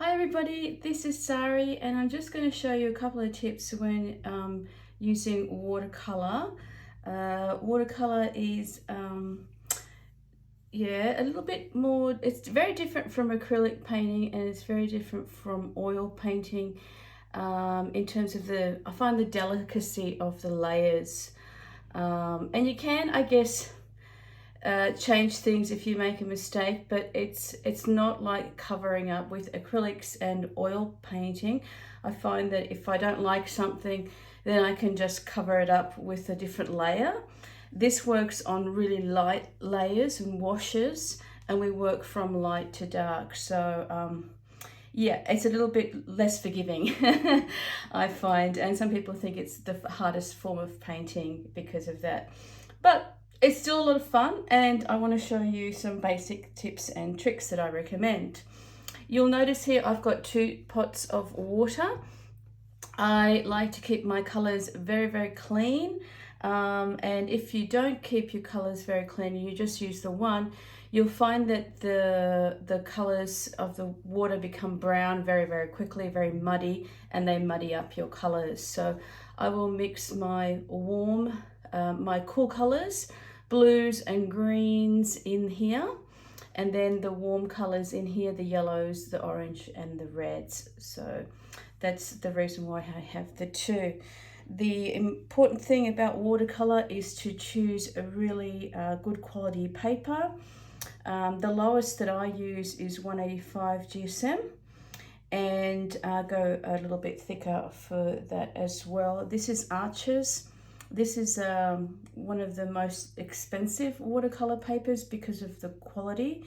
Hi everybody, this is Sari and I'm just going to show you a couple of tips when using watercolor. Watercolor is a little bit more, it's very different from acrylic painting and it's very different from oil painting in terms of I find the delicacy of the layers. And you can, I guess, change things if you make a mistake, but it's not like covering up with acrylics and oil painting. I find that if I don't like something, then I can just cover it up with a different layer. This works on really light layers and washes, and we work from light to dark. So yeah, it's a little bit less forgiving, I find, and some people think it's the hardest form of painting because of that. But it's still a lot of fun, and I want to show you some basic tips and tricks that I recommend. You'll notice here I've got 2 pots of water. I like to keep my colors very, very clean. And if you don't keep your colors very clean, you just use the one, you'll find that the colors of the water become brown very, very quickly, very muddy, and they muddy up your colors. So I will mix my my cool colors, blues and greens in here, and then the warm colors in here, the yellows, the orange and the reds. So that's the reason why I have the 2. The important thing about watercolor is to choose a really good quality paper. The lowest that I use is 185 GSM, and go a little bit thicker for that as well. This is Arches. This is one of the most expensive watercolor papers because of the quality.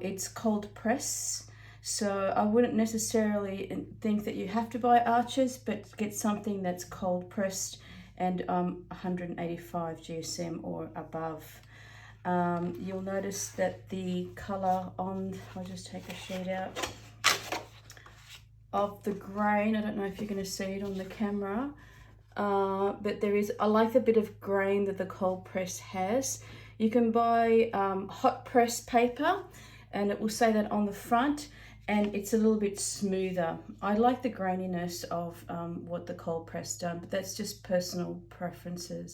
It's cold press, so I wouldn't necessarily think that you have to buy Arches, but get something that's cold pressed and 185 GSM or above. You'll notice that the color on, I'll just take a sheet out of the grain. I don't know if you're going to see it on the camera. But I like the bit of grain that the cold press has. You can buy hot press paper, and it will say that on the front, and it's a little bit smoother. I like the graininess of what the cold press done, but that's just personal preferences.